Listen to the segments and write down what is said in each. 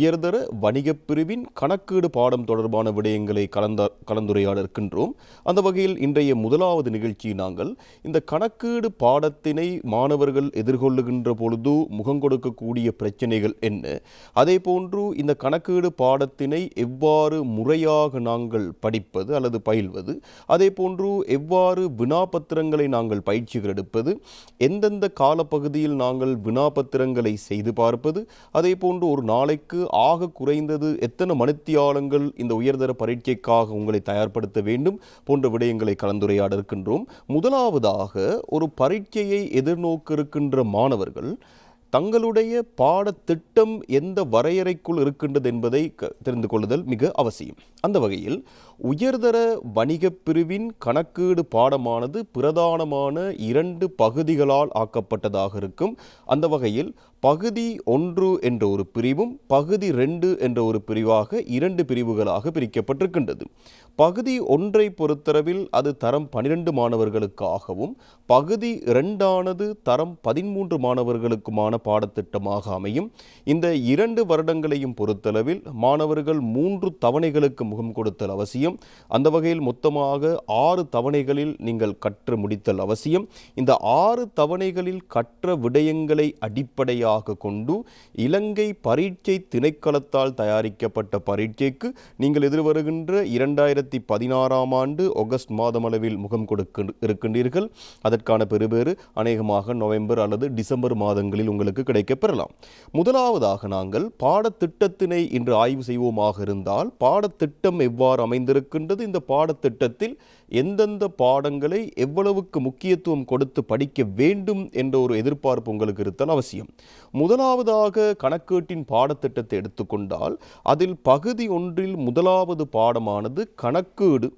உயர்தர வணிகப் பிரிவின் கணக்கீடு பாடம் தொடர்பான விடயங்களை கலந்துரையாட இருக்கின்றோம். அந்த வகையில் இன்றைய முதலாவது நிகழ்ச்சி நாங்கள் இந்த கணக்கீடு பாடத்தினை மாணவர்கள் எதிர்கொள்ளுகின்ற பொழுது முகம் கொடுக்கக்கூடிய பிரச்சனைகள் என்ன, அதே போன்று இந்த கணக்கீடு பாடத்தினை எவ்வாறு முறையாக நாங்கள் படிப்பது அல்லது பயில்வது, அதே போன்று எவ்வாறு வினாபத்திரங்களை நாங்கள் பயிற்சிகள் எடுப்பது, எந்தெந்த காலப்பகுதியில் நாங்கள் வினாபத்திரங்களை செய்து பார்ப்பது, அதே போன்று ஒரு நாளைக்கு ஆக குறைந்தது எத்தனை மணித்தியாலங்கள் இந்த உயர்தர பரீட்சைக்காக உங்களை தயார்படுத்த வேண்டும் போன்ற விடயங்களை கலந்துரையாட இருக்கின்றோம். முதலாவதாக, ஒரு பரீட்சையை எதிர்நோக்க இருக்கின்ற மாணவர்கள் தங்களுடைய பாடத்திட்டம் எந்த வரையறைக்குள் இருக்கின்றது என்பதை தெரிந்து கொள்ளுதல் மிக அவசியம். அந்த வகையில் உயர்தர வணிகப் பிரிவின் கணக்கீடு பாடமானது பிரதானமான 2 பகுதிகளால் ஆக்கப்பட்டதாக இருக்கும். அந்த வகையில் பகுதி 1 என்ற ஒரு பிரிவும் பகுதி 2 என்ற ஒரு பிரிவாக 2 பிரிவுகளாக பிரிக்கப்பட்டிருக்கின்றது. பகுதி 1ஐ பொறுத்தளவில் அது தரம் 12 மாணவர்களுக்காகவும் பகுதி 2ஆனது தரம் 13 மாணவர்களுக்குமான பாடத்திட்டமாக அமையும். இந்த 2 வருடங்களையும் பொறுத்தளவில் மாணவர்கள் 3 தவணைகளுக்கு முகம் கொடுத்தல் அவசியம். அந்த வகையில் மொத்தமாக 6 தவணைகளில் நீங்கள் கற்று முடித்தல் அவசியம். இந்த 6 தவணைகளில் கற்ற விடயங்களை அடிப்படையாக கொண்டு இலங்கை பரீட்சை திணைக்களத்தால் தயாரிக்கப்பட்ட பரீட்சைக்கு நீங்கள் எதிர்வருகின்ற 2016ஆம் ஆண்டு ஆகஸ்ட் மாதமளவில் முகம் கொடுக்க இருக்கின்றீர்கள். அதற்கான பெறுபேறு அநேகமாக நவம்பர் அல்லது டிசம்பர் மாதங்களில் உங்களுக்கு கிடைக்கப் பெறலாம். முதலாவதாக நாங்கள் பாடத்திட்டத்தினை இன்று ஆய்வு செய்வோமாக இருந்தால், பாடத்திட்டம் எவ்வாறு அமைந்திருக்கின்றது, இந்த பாடத்திட்டத்தில் எந்தெந்த பாடங்களை எவ்வளவுக்கு முக்கியத்துவம் கொடுத்து படிக்க வேண்டும் என்ற ஒரு எதிர்பார்ப்பு உங்களுக்கு இருத்தல் அவசியம். முதலாவதாக கணக்கீட்டின் பாடத்திட்டத்தை எடுத்துக்கொண்டால், அதில் பகுதி 1இல் முதலாவது பாடமானது கணக்கீடு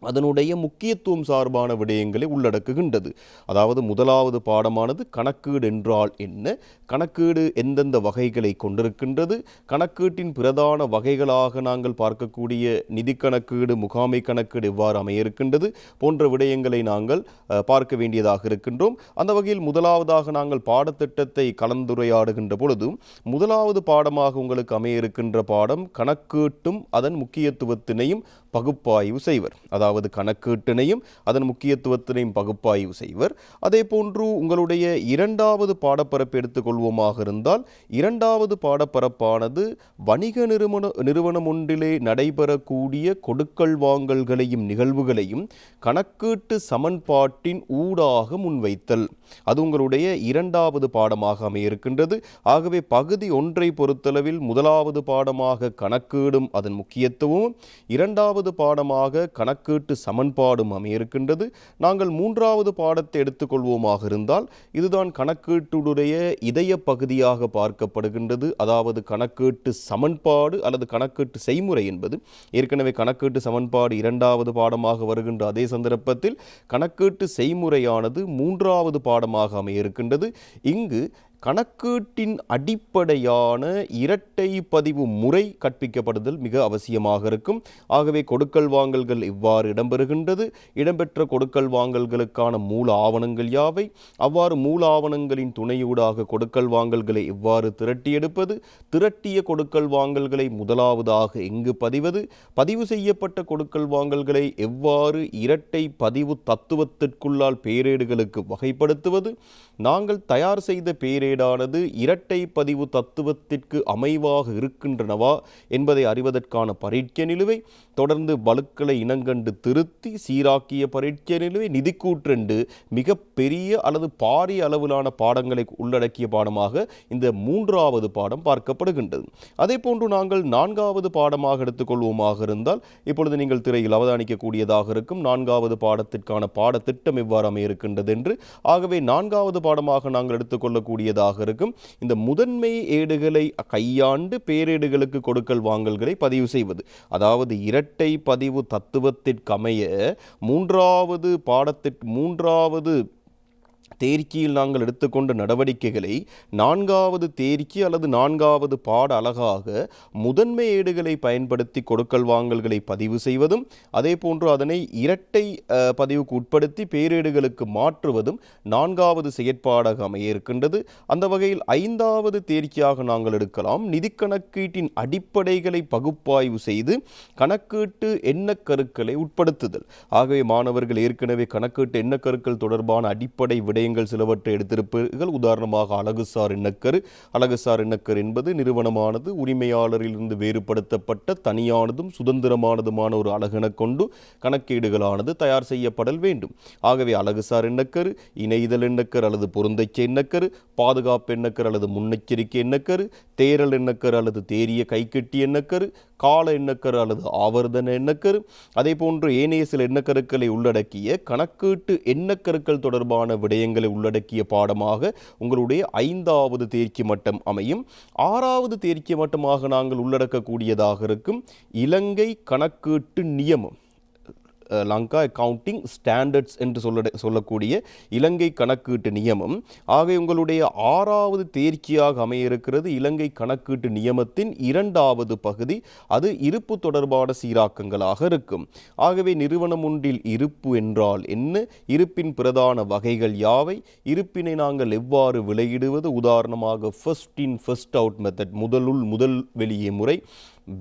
அதனுடைய முக்கியத்துவம் சார்பான விடயங்களை உள்ளடக்குகின்றது. அதாவது முதலாவது பாடமானது கணக்கீடு என்றால் என்ன, கணக்கீடு எந்தெந்த வகைகளை கொண்டிருக்கின்றது, கணக்கீட்டின் பிரதான வகைகளாக நாங்கள் பார்க்கக்கூடிய நிதி கணக்கீடு, முகாமை கணக்கீடு எவ்வாறு அமைய இருக்கின்றது போன்ற விடயங்களை நாங்கள் பார்க்க வேண்டியதாக இருக்கின்றோம். அந்த வகையில் முதலாவதாக நாங்கள் பாடத்திட்டத்தை கலந்துரையாடுகின்ற பொழுது முதலாவது பாடமாக உங்களுக்கு அமைய இருக்கின்ற பாடம் கணக்கீட்டும் அதன் முக்கியத்துவத்தினையும் பகுப்பாய்வு செய்வர். அதாவது கணக்கீட்டினையும் அதன் முக்கியத்துவத்தினையும் பகுப்பாய்வு செய்வர். அதே போன்று உங்களுடைய 2வது பாடப்பரப்பு எடுத்துக்கொள்வோமாக இருந்தால், 2வது பாடப்பரப்பானது வணிக நிறுவனம் ஒன்றிலே நடைபெறக்கூடிய கொடுக்கல் வாங்கல்களையும் நிகழ்வுகளையும் கணக்கீட்டு சமன்பாட்டின் ஊடாக முன்வைத்தல், அது உங்களுடைய 2வது பாடமாக அமையிருக்கின்றது. ஆகவே பகுதி 1ஐ பொறுத்தளவில் முதலாவது பாடமாக கணக்கீடும் அதன் முக்கியத்துவமும், 2வது பாடமாக கணக்கீட்டு சமன்பாடும் அமையிருக்கின்றது. நாங்கள் 3வது பாடத்தை எடுத்துக்கொள்வோமாக இருந்தால், இதுதான் கணக்கீட்டுடைய இதய பகுதியாக பார்க்கப்படுகின்றது. அதாவது கணக்கீட்டு சமன்பாடு அல்லது கணக்கீட்டு செய்முறை என்பது ஏற்கனவே கணக்கீட்டு சமன்பாடு 2வது பாடமாக வருகின்ற அதே சந்தர்ப்பத்தில் கணக்கீட்டு செய்முறையானது 3வது பாடமாக அமையிருக்கின்றது. இங்கு கணக்கீட்டின் அடிப்படையான இரட்டை பதிவு முறை கற்பிக்கப்படுதல் மிக அவசியமாக இருக்கும். ஆகவே கொடுக்கல் வாங்கல்கள் எவ்வாறு இடம்பெறுகின்றது, இடம்பெற்ற கொடுக்கல் வாங்கல்களுக்கான மூல ஆவணங்கள் யாவை, அவ்வாறு மூல ஆவணங்களின் துணையூடாக கொடுக்கல் வாங்கல்களை எவ்வாறு திரட்டியெடுப்பது, திரட்டிய கொடுக்கல் வாங்கல்களை முதலாவதாக எங்கு பதிவது, பதிவு செய்யப்பட்ட கொடுக்கல் வாங்கல்களை எவ்வாறு இரட்டை பதிவு தத்துவத்திற்குள்ளால் பேரேடுகளுக்கு வகைப்படுத்துவது, நாங்கள் தயார் செய்த பேரேடானது இரட்டை பதிவு தத்துவத்திற்கு அமைவாக இருக்கின்றனவா என்பதை அறிவதற்கான பரீட்சை நிலுவை, தொடர்ந்து வழுக்களை இனங்கண்டு திருத்தி சீராக்கிய பரீட்சை நிலுவை, நிதிக்கூற்றென்று மிக பெரிய அல்லது பாரிய அளவிலான பாடங்களை உள்ளடக்கிய பாடமாக இந்த 3வது பாடம் பார்க்கப்படுகின்றது. அதே போன்று நாங்கள் 4வது பாடமாக எடுத்துக்கொள்வோமாக இருந்தால், இப்பொழுது நீங்கள் திரையில் அவதானிக்கக்கூடியதாக இருக்கும் 4வது பாடத்திற்கான பாடத்திட்டம் எவ்வாறு அமையிருக்கின்றது என்று. ஆகவே 4வது பாடமாக நாங்கள் எடுத்துக்கொள்ளக்கூடியதாக இருக்கும் இந்த முதன்மை ஏடுகளை கையாண்டு பேரேடுகளுக்கு கொடுக்கல் வாங்கல்களை பதிவு செய்வது. அதாவது இரட்டை பதிவு தத்துவத்திற்கமைய 3வது தேர்ச்சியில் நாங்கள் எடுத்துக்கொண்ட நடவடிக்கைகளை 4வது தேர்ச்சி அல்லது 4வது பாட அலகாக முதன்மை ஏடுகளை பயன்படுத்தி கொடுக்கல் வாங்கல்களை பதிவு செய்வதும் அதே போன்று அதனை இரட்டை பதிவுக்கு உட்படுத்தி பேரேடுகளுக்கு மாற்றுவதும் 4வது செயற்பாடாக அமைய இருக்கின்றது. அந்த வகையில் 5வது தேர்ச்சியாக நாங்கள் எடுக்கலாம் நிதி கணக்கீட்டின் அடிப்படைகளை பகுப்பாய்வு செய்து கணக்கீட்டு எண்ணக்கருக்களை உட்படுத்துதல். ஆகவே மாணவர்கள் ஏற்கனவே கணக்கீட்டு எண்ணக்கருக்கள் தொடர்பான அடிப்படை விடயங்கள் சிலவற்றை எடுத்திருப்பீர்கள். உதாரணமாக அழகுசார் எண்ணக்கரு. அழகுசார் எண்ணக்கரு என்பது நிறுவனமானது உரிமையாளரிலிருந்து வேறுபடுத்தப்பட்ட தனியானதும் சுதந்திரமானதுமான ஒரு அலகென கொண்டு கணக்கீடுகளானது தயார் செய்யப்படல் வேண்டும். ஆகவே அழகுசார் எண்ணக்கரு, இணைதல் எண்ணக்கரு அல்லது பொருந்தச்ச எண்ணக்கரு, பாதுகாப்பு எண்ணக்கரு அல்லது முன்னெச்சரிக்கை எண்ணக்கரு, தேரல் எண்ணக்கரு அல்லது தேரிய கைக்கெட்டி எண்ணக்கரு, கால எண்ணக்கரு அல்லது ஆவர்த்தன எண்ணக்கரு, அதே போன்று ஏனைய சில எண்ணக்கருக்களை உள்ளடக்கிய கணக்கீட்டு எண்ணக்கருக்கள் தொடர்பான விடயங்களை உள்ளடக்கிய பாடமாக உங்களுடைய 5வது தேர்ச்சி மட்டம் அமையும். 6வது தேர்ச்சி மட்டமாக நாங்கள் உள்ளடக்கக்கூடியதாக இருக்கும் இலங்கை கணக்கீட்டு நியமம், லங்கா அக்கவுண்டிங் ஸ்டாண்டர்ட்ஸ் என்று சொல்லக்கூடிய இலங்கை கணக்கீட்டு நியமம். ஆக உங்களுடைய 6வது தேர்ச்சியாக அமைய இருக்கிறது இலங்கை கணக்கீட்டு நியமத்தின் 2வது பகுதி. அது இருப்பு தொடர்பான சீராக்கங்களாக இருக்கும். ஆகவே நிறுவனம் ஒன்றில் இருப்பு என்றால் என்ன, இருப்பின் பிரதான வகைகள் யாவை, இருப்பினை நாங்கள் எவ்வாறு விலையிடுவது, உதாரணமாக first in first out method, முதல் வெளியே முறை,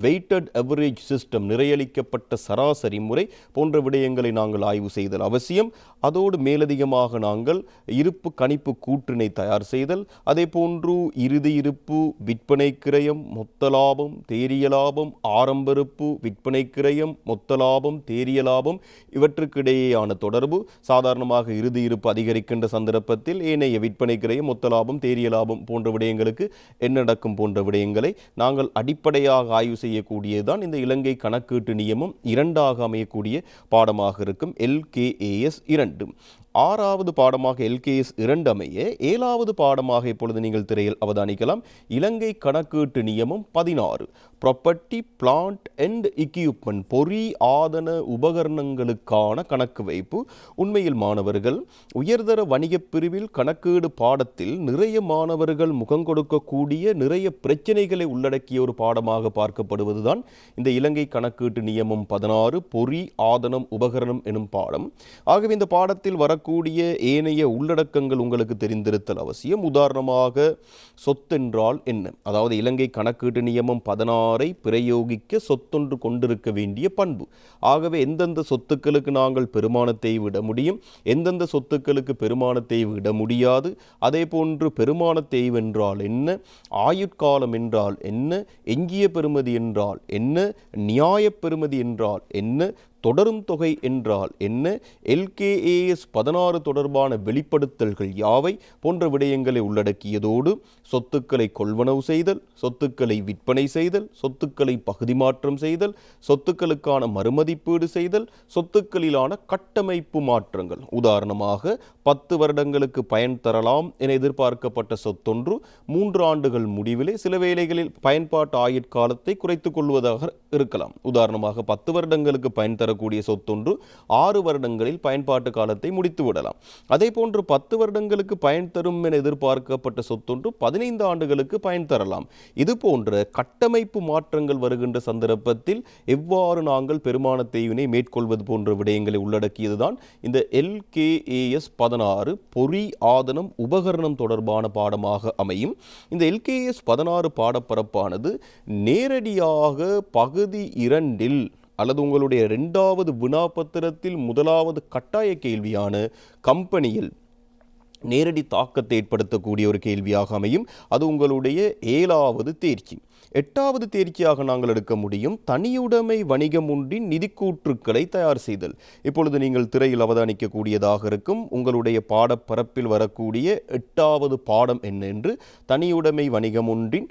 வெயிட்டட் அவரேஜ் சிஸ்டம், நிறையளிக்கப்பட்ட சராசரி முறை போன்ற விடயங்களை நாங்கள் ஆய்வு செய்தல் அவசியம். அதோடு மேலதிகமாக நாங்கள் இருப்பு கணிப்பு கூற்றினை தயார் செய்தல், அதே போன்று இறுதி இருப்பு, விற்பனை கிரயம், மொத்த லாபம், தேரிய லாபம், ஆரம்ப இருப்பு, விற்பனை கிரயம், மொத்த லாபம், தேரிய லாபம் இவற்றுக்கிடையேயான தொடர்பு. சாதாரணமாக இறுதி இருப்பு அதிகரிக்கின்ற சந்தர்ப்பத்தில் ஏனைய விற்பனை கிரயம், மொத்த லாபம், தேரிய லாபம் போன்ற விடயங்களுக்கு என்ன நடக்கும் போன்ற விடயங்களை நாங்கள் அடிப்படையாக ஆய்வு செய்யக்கூடியதுதான் இந்த இலங்கை கணக்கீட்டு நியமம் 2ஆக அமையக்கூடிய பாடமாக இருக்கும் LKAS 2. 6வது பாடமாக LKS 2 அமைய 7வது பாடமாக இப்பொழுது நீங்கள் திரையில் அவதானிக்கலாம் இலங்கை கணக்கீட்டு நியமம் 16 ப்ராப்பர்ட்டி பிளான்ட் அண்ட் எக்யூப்மெண்ட், பொறி ஆதன உபகரணங்களுக்கான கணக்கு வைப்பு. உண்மையில் மாணவர்கள் உயர்தர வணிகப் பிரிவில் கணக்கீடு பாடத்தில் நிறைய மாணவர்கள் முகம் கொடுக்கக்கூடிய நிறைய பிரச்சனைகளை உள்ளடக்கிய ஒரு பாடமாக பார்க்கப்படுவதுதான் இந்த இலங்கை கணக்கீட்டு நியமம் 16 பொறி ஆதனம் உபகரணம் எனும் பாடம். ஆகவே இந்த பாடத்தில் வரக்கூடிய ஏனைய உள்ளடக்கங்கள் உங்களுக்கு தெரிந்திருத்தல் அவசியம். உதாரணமாக சொத்தென்றால் என்ன, அதாவது இலங்கை கணக்கீட்டு நியமம் 16 பிரயோகிக்க சொத்தொன்று கொண்டிருக்க வேண்டிய பண்பு. ஆகவே எந்தெந்த சொத்துக்களுக்கு நாங்கள் பெருமானத்தை விட முடியும், எந்தெந்த சொத்துக்களுக்கு பெருமானத்தை விட முடியாது, அதே போன்று பெருமானத்தை என்றால் என்ன, ஆயுட்காலம் என்றால் என்ன, எஞ்சிய பெறுமதி என்றால் என்ன, நியாய பெறுமதி என்றால் என்ன, தொடரும் தொகை என்றால் என்ன, LKAS 16 தொடர்பான வெளிப்படுத்தல்கள் யாவை போன்ற விடயங்களை உள்ளடக்கியதோடு சொத்துக்களை கொள்வனவு செய்தல், சொத்துக்களை விற்பனை செய்தல், சொத்துக்களை பகுதி மாற்றம் செய்தல், சொத்துக்களுக்கான மறுமதிப்பீடு செய்தல், சொத்துக்களிலான கட்டமைப்பு மாற்றங்கள். உதாரணமாக 10 வருடங்களுக்கு பயன் தரலாம் என எதிர்பார்க்கப்பட்ட சொத்தொன்று 3 ஆண்டுகள் முடிவிலே சில வேளைகளில் பயன்பாட்டு ஆயுட்காலத்தை குறைத்துக் கொள்வதாக இருக்கலாம். உதாரணமாக 10 வருடங்களுக்கு பயன் தர கூடிய சொத்தொன்று 6 வருடங்களில் பயன்பாட்டு காலத்தை முடித்து விடலாம். அதே போன்று 10 வருடங்களுக்கு பயன் தரும் என எதிர்பார்க்கப்பட்ட சொத்தொன்று 15 ஆண்டுகளுக்கு பயன் தரலாம். இது போன்ற கட்டமைப்பு மாற்றங்கள் வருகின்ற சந்தர்ப்பத்தில் எவ்வாறு நாங்கள் பெருமானத்தேய்வினை மேற்கொள்வது போன்ற விடயங்களை உள்ளடக்கியதுதான் இந்த LKAS 16 பொறி ஆதனம் உபகரணம் தொடர்பான பாடமாக அமையும். இந்த LKAS 16 பாடப்பரப்பானது நேரடியாக பகுதி 2 அல்லது உங்களுடைய 2வது வினாப்பத்திரத்தில் 1வது கட்டாய கேள்வியான கம்பெனியில் நேரடி தாக்கத்தை ஏற்படுத்தக்கூடிய ஒரு கேள்வியாக அமையும். அது உங்களுடைய 7வது தேர்ச்சி. 8வது தேர்ச்சியாக நாங்கள் எடுக்க முடியும் தனியுடைமை வணிகம் ஒன்றின் நிதிக்கூற்றுக்களை தயார் செய்தல். இப்பொழுது நீங்கள் திரையில் அவதானிக்கக்கூடியதாக இருக்கும் உங்களுடைய பாடப்பரப்பில் வரக்கூடிய 8வது பாடம் என்ன என்று, தனியுடைமை வணிகம் ஒன்றின்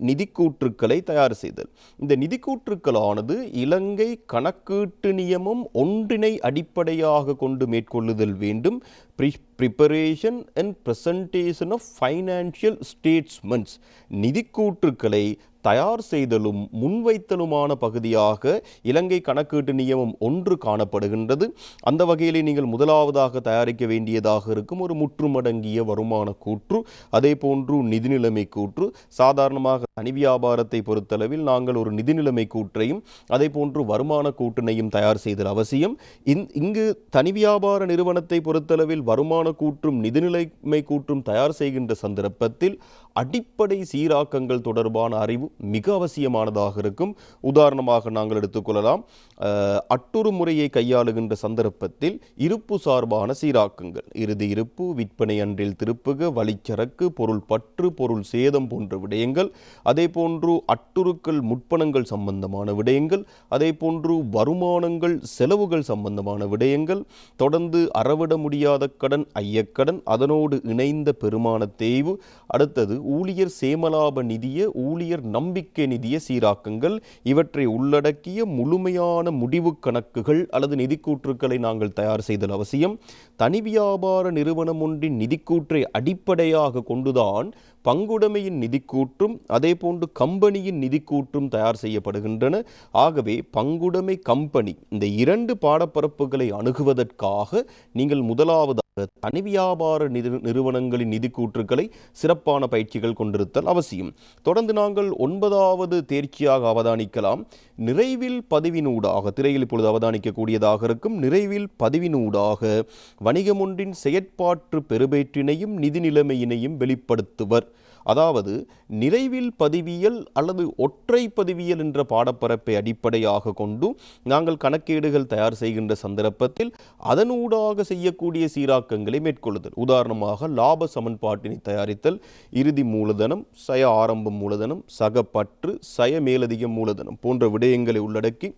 நிதிக்கூற்றுக்களை தயார் செய்தல். இந்த நிதிக்கூற்றுக்களானது இலங்கை கணக்கீட்டு நியமம் 1 அடிப்படையாக கொண்டு மேற்கொள்ளுதல் வேண்டும். preparation and presentation of financial statements, நிதிக்கூற்றுக்களை தயார் செய்தலும் முன்வைத்தலுமான பகுதியாக இலங்கை கணக்கீட்டு நியமம் 1 காணப்படுகின்றது. அந்த வகையிலே நீங்கள் முதலாவதாக தயாரிக்க வேண்டியதாக இருக்கும் ஒரு முற்றுமடங்கிய வருமான கூற்று, அதே போன்று நிதிநிலைமை கூற்று. சாதாரணமாக தனி வியாபாரத்தை பொறுத்தளவில் நாங்கள் ஒரு நிதிநிலைமை கூற்றையும் அதே போன்று வருமான கூற்றினையும் தயார் செய்தல் அவசியம். இங்கு தனி வியாபார நிறுவனத்தை பொறுத்தளவில் வருமான கூற்றும் நிதிநிலைமை கூற்றும் தயார் செய்கின்ற சந்தர்ப்பத்தில் அடிப்படை சீராக்கங்கள் தொடர்பான அறிவு மிக அவசியமானதாக இருக்கும். உதாரணமாக நாங்கள் எடுத்துக்கொள்ளலாம், அட்டுறு முறையை கையாளுகின்ற சந்தர்ப்பத்தில் இருப்பு சார்பான சீராக்கங்கள், இறுதி இருப்பு, விற்பனை அன்றில் திருப்புக, வழிச்சரக்கு, பொருள் பற்று, பொருள் சேதம் போன்ற விடயங்கள், அதே போன்று அட்டுறுக்கள் முற்பணங்கள் சம்பந்தமான விடயங்கள், அதே போன்று வருமானங்கள் செலவுகள் சம்பந்தமான விடயங்கள், தொடர்ந்து அறவிட முடியாத கடன், ஐயக்கடன், அதனோடு இணைந்த பெருமான தேய்வு, அடுத்தது ஊழியர் சேமலாப நிதிய, ஊழியர் நம்பிக்கை நிதிய சீராக்கங்கள், இவற்றை உள்ளடக்கிய முழுமையான முடிவு கணக்குகள் அல்லது நிதிக்கூற்றுக்களை நாங்கள் தயார் செய்தல் அவசியம். தனி வியாபார நிறுவனம் ஒன்றின் நிதிக்கூற்றை அடிப்படையாக கொண்டுதான் பங்குடைமையின் நிதிக்கூற்றும் அதே போன்று கம்பெனியின் நிதிக்கூற்றும் தயார் செய்யப்படுகின்றன. ஆகவே பங்குடைமை, கம்பெனி இந்த 2 பாடப்பரப்புகளை அணுகுவதற்காக நீங்கள் முதலாவதாக தனி வியாபார நிறுவனங்களின் நிதிக்கூற்றுக்களை சிறப்பான பயிற்சிகள் கொண்டிருத்தல் அவசியம். தொடர்ந்து நாங்கள் 9வது தேர்ச்சியாக அவதானிக்கலாம், நிறைவில் பதிவினூடாக, திரையில் இப்பொழுது அவதானிக்கக்கூடியதாக இருக்கும், நிறைவில் பதிவினூடாக வணிகம் ஒன்றின் செயற்பாற்று பெறுபேற்றினையும் நிதி நிலைமையினையும் வெளிப்படுத்துவர். அதாவது நிறைவில் பதிவியல் அல்லது ஒற்றை பதிவியல் என்ற பாடப்பரப்பை அடிப்படையாக கொண்டு நாங்கள் கணக்கேடுகள் தயார் செய்கின்ற சந்தர்ப்பத்தில் அதனூடாக செய்யக்கூடிய சீராக்கங்களை மேற்கொள்ளுதல். உதாரணமாக லாப சமன்பாட்டினை தயாரித்தல், இறுதி மூலதனம், சய ஆரம்ப மூலதனம், சகப்பற்று, சய மேலதிக மூலதனம் போன்ற விடயங்களை உள்ளடக்கி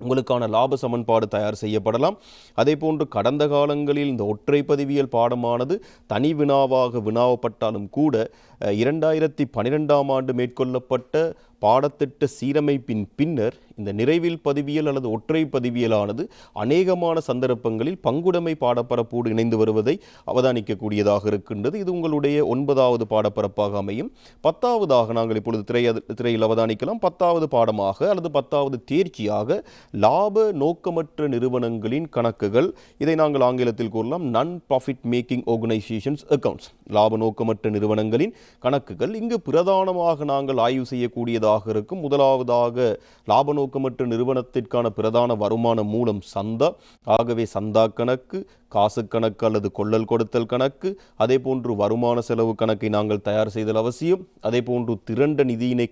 உங்களுக்கான லாப சமன்பாடு தயார் செய்யப்படலாம். அதே போன்று கடந்த காலங்களில் இந்த ஒற்றை பதிவியல் பாடமானது தனி வினாவாக வினாவப்பட்டாலும் கூட 2012ஆம் ஆண்டு மேற்கொள்ளப்பட்ட பாடத்திட்ட சீரமைப்பின் பின்னர் இந்த நிறைவில் பதிவியல் அல்லது ஒற்றை பதிவியலானது அநேகமான சந்தர்ப்பங்களில் பங்குடைமை பாடப்பரப்போடு இணைந்து வருவதை அவதானிக்கக்கூடியதாக இருக்கின்றது. இது உங்களுடைய 9வது பாடப்பரப்பாக அமையும். 10வதாக நாங்கள் இப்பொழுது திரையில் அவதானிக்கலாம். 10வது பாடமாக அல்லது 10வது தேர்ச்சியாக லாப நோக்கமற்ற நிறுவனங்களின் கணக்குகள். இதை நாங்கள் ஆங்கிலத்தில் கூறலாம் நான் ப்ராஃபிட் மேக்கிங் ஆர்கனைசேஷன்ஸ் அக்கவுண்ட்ஸ், லாப நோக்கமற்ற நிறுவனங்களின் கணக்குகள். இங்கு பிரதானமாக நாங்கள் ஆய்வு செய்யக்கூடியதாக இருக்கும். முதலாவதாக லாப நோக்கமற்ற நிறுவனத்திற்கான பிரதான வருமான மூலம் சந்தா. ஆகவே சந்தா கணக்கு, காசு கணக்கு அல்லது கொள்ளல் கொடுத்தல் கணக்கு, அதே போன்று வருமான செலவு கணக்கை நாங்கள் தயார் செய்தல் அவசியம். அதே போன்று திரண்ட நிதியினை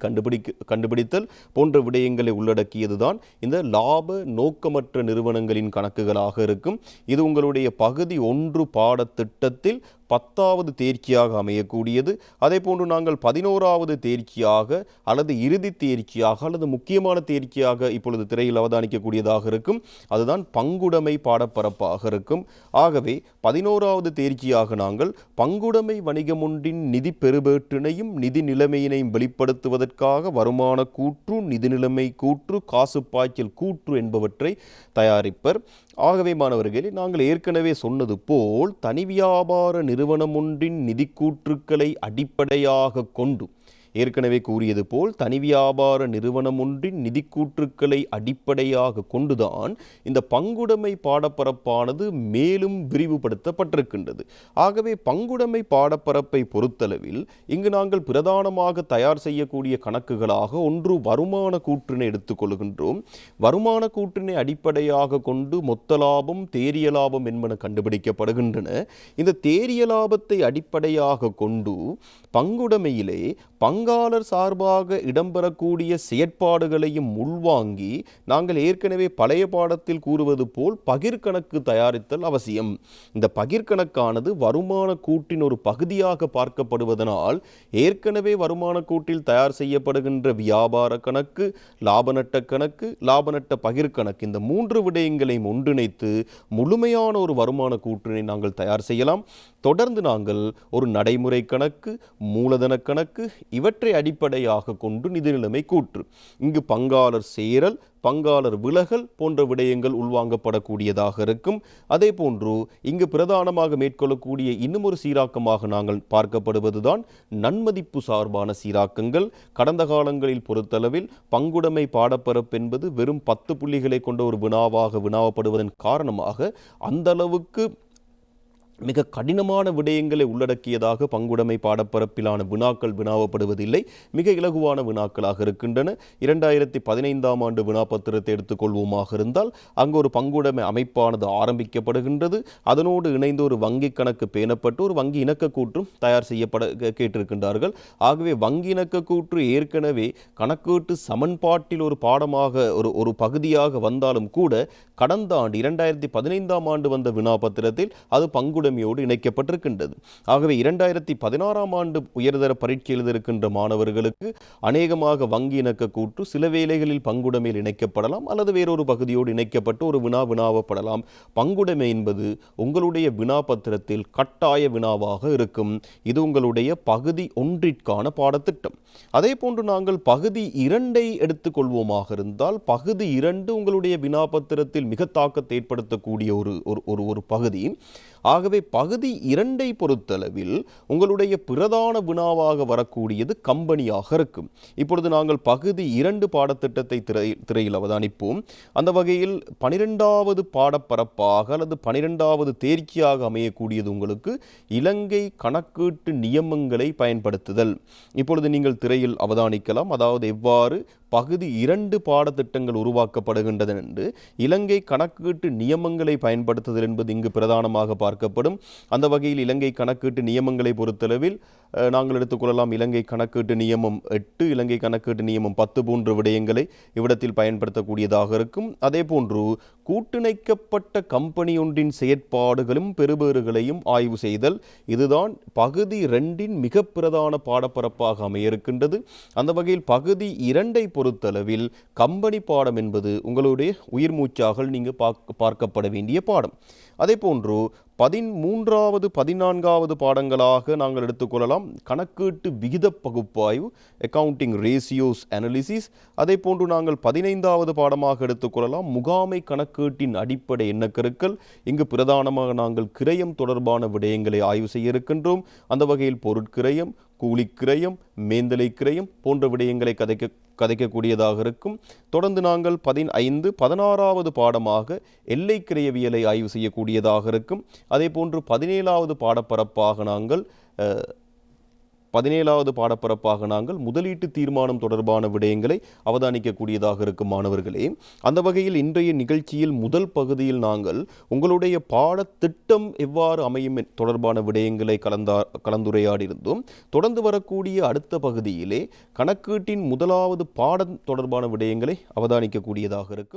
கண்டுபிடித்தல் போன்ற விடயங்களை உள்ளடக்கியதுதான் இந்த லாப நோக்கமற்ற நிறுவனங்களின் கணக்குகளாக இருக்கும். இது உங்களுடைய பகுதி 1 பாடத்திட்டத்தில் 10வது தேர்ச்சியாக அமையக்கூடியது. அதே போன்று நாங்கள் 11வது தேர்ச்சியாக அல்லது இறுதி தேர்ச்சியாக அல்லது முக்கியமான தேர்ச்சியாக இப்பொழுது திரையில் அவதானிக்கக்கூடியதாக இருக்கும். அதுதான் பங்குடைமை பாடப்பரப்பாக இருக்கும். ஆகவே 11வது தேர்ச்சியாக நாங்கள் பங்குடைமை வணிகம் ஒன்றின் நிதி பெறுபேற்றினையும் நிதி நிலைமையினையும் வெளிப்படுத்துவதற்காக வருமான கூற்று, நிதி நிலைமை கூற்று, காசு பாய்ச்சல் கூற்று என்பவற்றை தயாரிப்பர். ஆகவே மாணவர்களே, நாங்கள் ஏற்கனவே சொன்னது போல் தனி வியாபார நிறுவனம் ஒன்றின் நிதிக்கூற்றுக்களை அடிப்படையாக கொண்டு ஏற்கனவே கூறியது போல் தனி வியாபார நிறுவனம் ஒன்றின் நிதிக்கூற்றுக்களை அடிப்படையாக கொண்டுதான் இந்த பங்குடைமை பாடப்பரப்பானது மேலும் விரிவுபடுத்தப்பட்டிருக்கின்றது. ஆகவே பங்குடைமை பாடப்பரப்பை பொறுத்தளவில் இங்கு நாங்கள் பிரதானமாக தயார் செய்யக்கூடிய கணக்குகளாக ஒன்று வருமான கூற்றினை எடுத்துக்கொள்கின்றோம். வருமான கூற்றினை அடிப்படையாக கொண்டு மொத்த லாபம், தேரிய லாபம் என்பன கண்டுபிடிக்கப்படுகின்றன. இந்த தேரிய லாபத்தை அடிப்படையாக கொண்டு பங்குடைமையிலே பங்காளர் சார்பாக இடம்பெறக்கூடிய செயற்பாடுகளையும் உள்வாங்கி நாங்கள் ஏற்கனவே பழைய பாடத்தில் கூறுவது போல் பகிர்கணக்கு தயாரித்தல் அவசியம். இந்த பகிர்கணக்கானது வருமான கூட்டின் ஒரு பகுதியாக பார்க்கப்படுவதனால் ஏற்கனவே வருமான கூட்டில் தயார் செய்யப்படுகின்ற வியாபார கணக்கு, லாப நட்ட கணக்கு, லாப நட்ட பகிர்கணக்கு இந்த 3 விடயங்களையும் ஒன்றிணைத்து முழுமையான ஒரு வருமான கூற்றினை நாங்கள் தயார் செய்யலாம். தொடர்ந்து நாங்கள் ஒரு நடைமுறை கணக்கு, மூலதன கணக்கு இவற்றை அடிப்படையாக கொண்டு நிதி நிலைமை கூற்று, இங்கு பங்காளர் சேரல், பங்காளர் விலகல் போன்ற விடயங்கள் உள்வாங்கப்படக்கூடியதாக இருக்கும். அதே போன்று இங்கு பிரதானமாக மேற்கொள்ளக்கூடிய இன்னும் ஒரு சீராக்கமாக நாங்கள் பார்க்கப்படுவதுதான் நன்மதிப்பு சார்பான சீராக்கங்கள். கடந்த காலங்களில் பொறுத்தளவில் பங்குடைமை பாடப்பரப்பு என்பது வெறும் 10 புள்ளிகளை கொண்ட ஒரு வினாவாக வினாவப்படுவதன் காரணமாக அந்த அளவுக்கு மிக கடினமான விடயங்களை உள்ளடக்கியதாக பங்குடைமை பாடப்பரப்பிலான வினாக்கள் வினாவப்படுவதில்லை. மிக இலகுவான வினாக்களாக இருக்கின்றன. 2015ஆம் ஆண்டு வினாப்பத்திரத்தை எடுத்துக்கொள்வோமாக இருந்தால் அங்கு ஒரு பங்குடைமை அமைப்பானது ஆரம்பிக்கப்படுகின்றது. அதனோடு இணைந்து ஒரு வங்கி கணக்கு பேணப்பட்டு ஒரு வங்கி இணக்கக்கூற்றும் தயார் செய்யப்பட கேட்டிருக்கின்றார்கள். ஆகவே வங்கி இணக்கக்கூற்று ஏற்கனவே கணக்கீட்டு சமன்பாட்டில் ஒரு பாடமாக ஒரு பகுதியாக வந்தாலும் கூட கடந்த ஆண்டு 2015ஆம் ஆண்டு வந்த வினாப்பத்திரத்தில் அது பங்குடைமையோடு இணைக்கப்பட்டிருக்கின்றது. ஆகவே 2016ஆம் ஆண்டு உயர்தர பரீட்சை எழுதியிருக்கின்ற மாணவர்களுக்கு அநேகமாக வங்கி இணக்கக்கூற்று சில வேளைகளில் பங்குடைமையில் இணைக்கப்படலாம் அல்லது வேறொரு பகுதியோடு இணைக்கப்பட்டு ஒரு வினாவப்படலாம். பங்குடைமை என்பது உங்களுடைய வினாப்பத்திரத்தில் கட்டாய வினாவாக இருக்கும். இது உங்களுடைய பகுதி 1ற்கான பாடத்திட்டம். அதே போன்று நாங்கள் பகுதி 2ஐ எடுத்துக்கொள்வோமாக இருந்தால் பகுதி 2 உங்களுடைய வினாப்பத்திரத்தில் மிக தாக்கத்தை ஏற்படுத்தக்கூடிய ஒரு பகுதி. ஆகவே பகுதி 2ஐ பொறுத்தளவில் உங்களுடைய பிரதான வினாவாக வரக்கூடியது கம்பெனியாக இருக்கும். இப்பொழுது நாங்கள் பகுதி 2 பாடத்திட்டத்தை திரையில் அவதானிப்போம். அந்த வகையில் 12வது பாடப்பரப்பாக அல்லது 12வது தேர்ச்சியாக அமையக்கூடியது உங்களுக்கு இலங்கை கணக்கீட்டு நியமங்களை பயன்படுத்துதல். இப்பொழுது நீங்கள் திரையில் அவதானிக்கலாம். அதாவது எவ்வாறு பகுதி 2 பாடத்திட்டங்கள் உருவாக்கப்படுகின்றன என்று. இலங்கை கணக்கீட்டு நியமங்களை பயன்படுத்துதல் என்பது இங்கு பிரதானமாக பார்க்கப்படும். அந்த வகையில் இலங்கை கணக்கீட்டு நியமங்களை பொறுத்தளவில் நாங்கள் எடுத்துக்கொள்ளலாம் இலங்கை கணக்கீட்டு நியமம் 8, இலங்கை கணக்கீட்டு நியமம் 10 போன்ற விடயங்களை இவ்விடத்தில் பயன்படுத்தக்கூடியதாக இருக்கும். அதே போன்று கூட்டிணைக்கப்பட்ட கம்பெனி ஒன்றின் செயற்பாடுகளும் பெறுபேறுகளையும் ஆய்வு செய்தல், இதுதான் பகுதி 2இன் மிக பிரதான பாடப்பரப்பாக அமைய இருக்கின்றது. அந்த வகையில் பகுதி 2ஐ பொறுத்தளவில் கம்பெனி பாடம் என்பது உங்களுடைய உயிர் மூச்சாக நீங்கள் பார்க்கப்பட வேண்டிய பாடம். அதே போன்று 13வது 14வது பாடங்களாக நாங்கள் எடுத்துக்கொள்ளலாம் கணக்கீட்டு விகித பகுப்பாய்வு, அக்கவுண்டிங் ரேசியோஸ் அனாலிசிஸ். அதே போன்று நாங்கள் 15வது பாடமாக எடுத்துக்கொள்ளலாம் முகாமை கணக்கீட்டின் அடிப்படை எண்ணக்கருக்கள். இங்கு பிரதானமாக நாங்கள் கிரயம் தொடர்பான விடயங்களை ஆய்வு செய்ய இருக்கின்றோம். அந்த வகையில் பொருட்கிரயம், கூலிக்கிரயம், மேந்தலை கிரயம் போன்ற விடயங்களை கதைக்கக்கூடியதாக இருக்கும். தொடர்ந்து நாங்கள் 15, 16வது பாடமாக எல்லை கிரயவியலை ஆய்வு செய்யக்கூடியதாக இருக்கும். அதே போன்று 17வது பாடப்பரப்பாக நாங்கள் முதலீட்டு தீர்மானம் தொடர்பான விடயங்களை அவதானிக்கக்கூடியதாக இருக்கும் மாணவர்களே. அந்த வகையில் இன்றைய நிகழ்ச்சியில் முதல் பகுதியில் நாங்கள் உங்களுடைய பாடத்திட்டம் எவ்வாறு அமையும் தொடர்பான விடயங்களை கலந்துரையாடியிருந்தோம். தொடர்ந்து வரக்கூடிய அடுத்த பகுதியிலே கணக்கீட்டின் முதலாவது பாடம் தொடர்பான விடயங்களை அவதானிக்கக்கூடியதாக இருக்கும்.